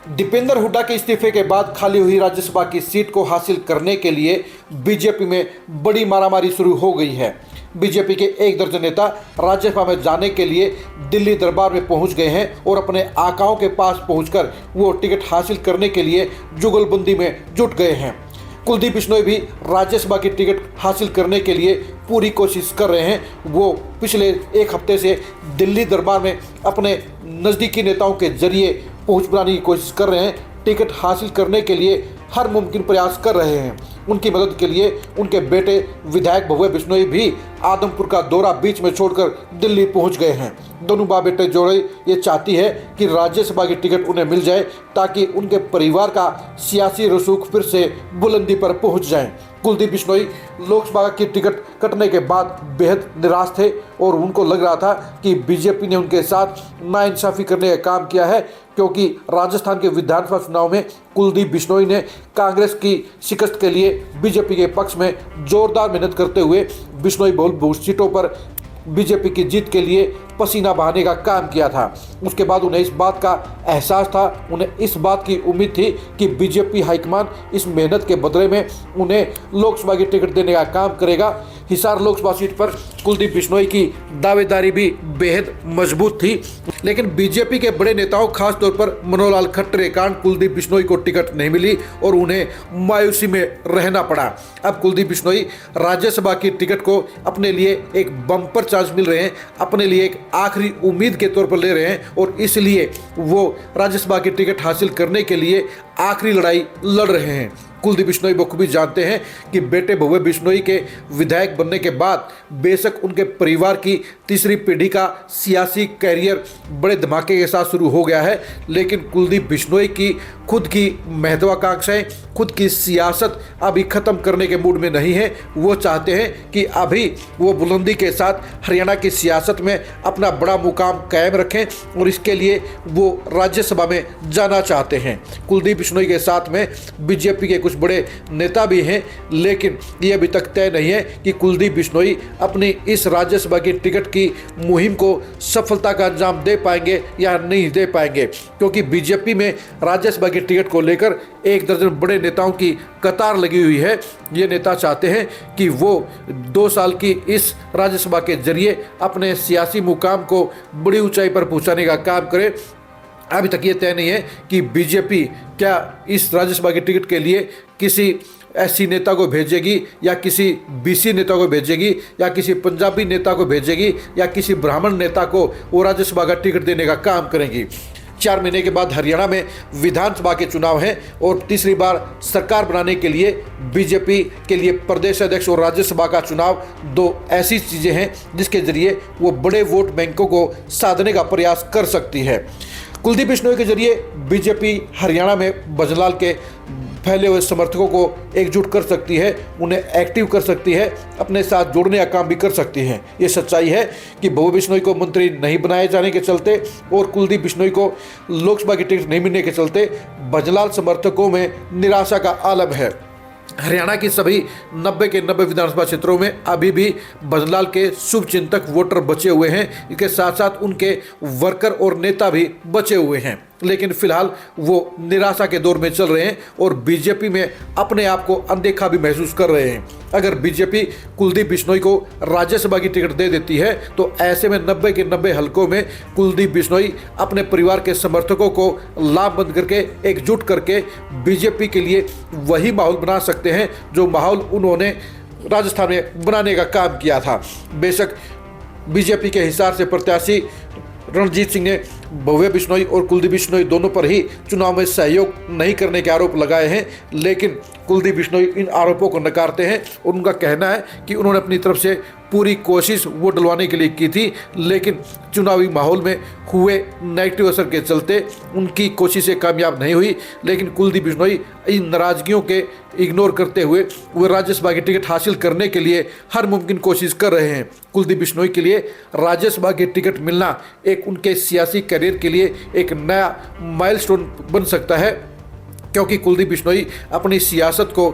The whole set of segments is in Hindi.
दीपेंद्र हुड्डा के इस्तीफे के बाद खाली हुई राज्यसभा की सीट को हासिल करने के लिए बीजेपी में बड़ी मारामारी शुरू हो गई है। बीजेपी के एक दर्जन नेता राज्यसभा में जाने के लिए दिल्ली दरबार में पहुंच गए हैं और अपने आकाओं के पास पहुंचकर वो टिकट हासिल करने के लिए जुगलबंदी में जुट गए हैं। कुलदीप बिश्नोई भी राज्यसभा की टिकट हासिल करने के लिए पूरी कोशिश कर रहे हैं। वो पिछले एक हफ्ते से दिल्ली दरबार में अपने नज़दीकी नेताओं के जरिए पहुंच बनाने की कोशिश कर रहे हैं। टिकट हासिल करने के लिए हर मुमकिन प्रयास कर रहे हैं। उनकी मदद के लिए उनके बेटे विधायक भव्य बिश्नोई भी आदमपुर का दौरा बीच में छोड़कर दिल्ली पहुंच गए हैं। दोनों बाप बेटे जोड़े ये चाहती है कि राज्यसभा की टिकट उन्हें मिल जाए ताकि उनके परिवार का सियासी रसूख फिर से बुलंदी पर पहुंच जाए। कुलदीप बिश्नोई लोकसभा की टिकट कटने के बाद बेहद निराश थे और उनको लग रहा था कि बीजेपी ने उनके साथ नाइंसाफ़ी करने का काम किया है, क्योंकि राजस्थान के विधानसभा चुनाव में कुलदीप बिश्नोई ने कांग्रेस की शिकस्त के लिए बीजेपी के पक्ष में जोरदार मेहनत करते हुए बिश्नोई बहुल सीटों पर बीजेपी की जीत के लिए पसीना बहाने का काम किया था। उसके बाद उन्हें इस बात का एहसास था, उन्हें इस बात की उम्मीद थी कि बीजेपी हाईकमान इस मेहनत के बदले में उन्हें लोकसभा की टिकट देने का काम करेगा। हिसार लोकसभा सीट पर कुलदीप बिश्नोई की दावेदारी भी बेहद मजबूत थी, लेकिन बीजेपी के बड़े नेताओं खासतौर पर मनोहर लाल खट्टर के कारण कुलदीप बिश्नोई को टिकट नहीं मिली और उन्हें मायूसी में रहना पड़ा। अब कुलदीप बिश्नोई राज्यसभा की टिकट को अपने लिए एक बम्पर चांस मिल रहे हैं, अपने लिए एक आखिरी उम्मीद के तौर पर ले रहे हैं और इसलिए वो राज्यसभा की टिकट हासिल करने के लिए आखिरी लड़ाई लड़ रहे हैं। कुलदीप बिश्नोई बखूबी जानते हैं कि बेटे भव्य बिश्नोई के विधायक बनने के बाद बेशक उनके परिवार की तीसरी पीढ़ी का सियासी कैरियर बड़े धमाके के साथ शुरू हो गया है, लेकिन कुलदीप बिश्नोई की खुद की महत्वाकांक्षाएं, खुद की सियासत अभी ख़त्म करने के मूड में नहीं है। वो चाहते हैं कि अभी वो बुलंदी के साथ हरियाणा की सियासत में अपना बड़ा मुकाम कायम रखें और इसके लिए वो राज्यसभा में जाना चाहते हैं। कुलदीप बिश्नोई के साथ में बीजेपी के कुछ बड़े नेता भी हैं, लेकिन ये अभी तक तय नहीं है कि कुलदीप बिश्नोई अपनी इस राज्यसभा की टिकट की मुहिम को सफलता का अंजाम दे पाएंगे या नहीं दे पाएंगे, क्योंकि बीजेपी में राज्यसभा की टिकट को लेकर एक दर्जन बड़े नेताओं की कतार लगी हुई है। ये नेता चाहते हैं कि वो 2 साल की इस राज्यसभा के जरिए अपने सियासी मुकाम को बड़ी ऊंचाई पर पहुंचाने का काम करें। अभी तक ये तय नहीं है कि बीजेपी क्या इस राज्यसभा की टिकट के लिए किसी एससी नेता को भेजेगी या किसी बीसी नेता को भेजेगी या किसी पंजाबी नेता को भेजेगी या किसी ब्राह्मण नेता को वो राज्यसभा का टिकट देने का काम करेंगी। 4 महीने के बाद हरियाणा में विधानसभा के चुनाव हैं और तीसरी बार सरकार बनाने के लिए बीजेपी के लिए प्रदेश अध्यक्ष और राज्यसभा का चुनाव 2 ऐसी चीज़ें हैं जिसके जरिए वो बड़े वोट बैंकों को साधने का प्रयास कर सकती है। कुलदीप बिश्नोई के जरिए बीजेपी हरियाणा में भजनलाल के फैले हुए समर्थकों को एकजुट कर सकती है, उन्हें एक्टिव कर सकती है, अपने साथ जोड़ने का काम भी कर सकती है। ये सच्चाई है कि भव्य बिश्नोई को मंत्री नहीं बनाए जाने के चलते और कुलदीप बिश्नोई को लोकसभा की टिकट नहीं मिलने के चलते भजनलाल समर्थकों में निराशा का आलम है। हरियाणा की सभी 90 के 90 विधानसभा क्षेत्रों में अभी भी भजनलाल के शुभचिंतक वोटर बचे हुए हैं, इसके साथ साथ उनके वर्कर और नेता भी बचे हुए हैं, लेकिन फिलहाल वो निराशा के दौर में चल रहे हैं और बीजेपी में अपने आप को अनदेखा भी महसूस कर रहे हैं। अगर बीजेपी कुलदीप बिश्नोई को राज्यसभा की टिकट दे देती है तो ऐसे में 90 के 90 हलकों में कुलदीप बिश्नोई अपने परिवार के समर्थकों को लामबंद करके एकजुट करके बीजेपी के लिए वही माहौल बना सकते हैं जो माहौल उन्होंने राजस्थान में बनाने का काम किया था। बेशक बीजेपी के हिसार से प्रत्याशी रणजीत सिंह ने भव्य बिश्नोई और कुलदीप बिश्नोई दोनों पर ही चुनाव में सहयोग नहीं करने के आरोप लगाए हैं, लेकिन कुलदीप बिश्नोई इन आरोपों को नकारते हैं और उनका कहना है कि उन्होंने अपनी तरफ से पूरी कोशिश वोट डलवाने के लिए की थी, लेकिन चुनावी माहौल में हुए नेगेटिव असर के चलते उनकी कोशिशें कामयाब नहीं हुई। लेकिन कुलदीप बिश्नोई इन नाराजगियों के इग्नोर करते हुए वो राज्यसभा की टिकट हासिल करने के लिए हर मुमकिन कोशिश कर रहे हैं। कुलदीप बिश्नोई के लिए राज्यसभा की टिकट मिलना एक उनके सियासी करियर के लिए एक नया माइलस्टोन बन सकता है, क्योंकि कुलदीप बिश्नोई अपनी सियासत को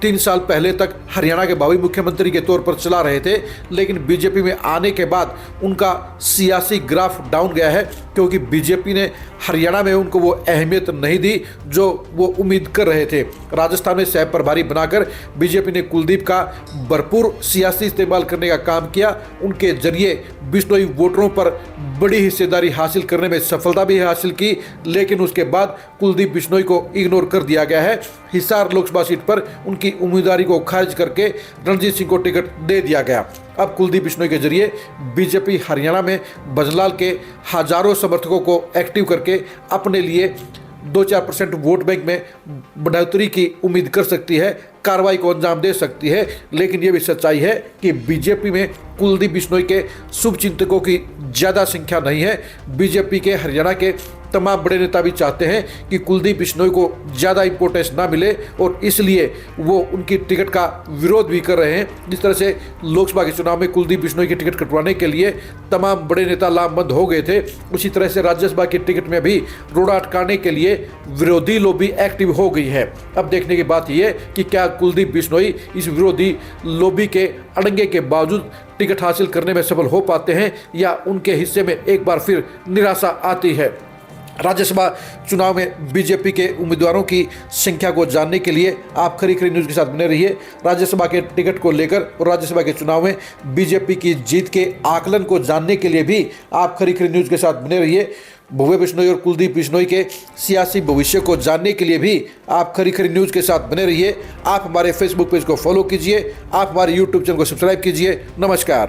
3 साल पहले तक हरियाणा के भावी मुख्यमंत्री के तौर पर चला रहे थे, लेकिन बीजेपी में आने के बाद उनका सियासी ग्राफ डाउन गया है, क्योंकि बीजेपी ने हरियाणा में उनको वो अहमियत नहीं दी जो वो उम्मीद कर रहे थे। राजस्थान में सह प्रभारी बनाकर बीजेपी ने कुलदीप का भरपूर सियासी इस्तेमाल करने का काम किया। उनके जरिए बिश्नोई वोटरों पर बड़ी हिस्सेदारी हासिल करने में सफलता भी हासिल की, लेकिन उसके बाद कुलदीप बिश्नोई को इग्नोर कर दिया गया है। हिसार लोकसभा सीट पर उनकी उम्मीदवारी को खारिज करके रणजीत सिंह को टिकट दे दिया गया। अब कुलदीप बिश्नोई के जरिए बीजेपी हरियाणा में भजनलाल के हजारों समर्थकों को एक्टिव करके अपने लिए 2-4% वोट बैंक में बढ़ोतरी की उम्मीद कर सकती है, कार्रवाई को अंजाम दे सकती है। लेकिन यह भी सच्चाई है कि बीजेपी में कुलदीप बिश्नोई के शुभचिंतकों की ज़्यादा संख्या नहीं है। बीजेपी के हरियाणा के तमाम बड़े नेता भी चाहते हैं कि कुलदीप बिश्नोई को ज़्यादा इंपॉर्टेंस ना मिले, और इसलिए वो उनकी टिकट का विरोध भी कर रहे हैं। जिस तरह से लोकसभा के चुनाव में कुलदीप बिश्नोई की टिकट कटवाने के लिए तमाम बड़े नेता लामबंद हो गए थे, उसी तरह से राज्यसभा की टिकट में भी रोड़ा अटकाने के लिए विरोधी लॉबी एक्टिव हो गई है। अब देखने की बात यह है कि क्या कुलदीप बिश्नोई इस विरोधी लॉबी के अड़ंगे के बावजूद टिकट हासिल करने में सफल हो पाते हैं, या उनके हिस्से में एक बार फिर निराशा आती है। राज्यसभा चुनाव में बीजेपी के उम्मीदवारों की संख्या को जानने के लिए आप खरी खरी न्यूज़ के साथ बने रहिए। राज्यसभा के टिकट को लेकर और राज्यसभा के चुनाव में बीजेपी की जीत के आकलन को जानने के लिए भी आप खरी खरी न्यूज़ के साथ बने रहिए। भव्य बिश्नोई और कुलदीप बिश्नोई के सियासी भविष्य को जानने के लिए भी आप खरी खरी न्यूज़ के साथ बने रहिए। आप हमारे फेसबुक पेज को फॉलो कीजिए, आप हमारे यूट्यूब चैनल को सब्सक्राइब कीजिए। नमस्कार।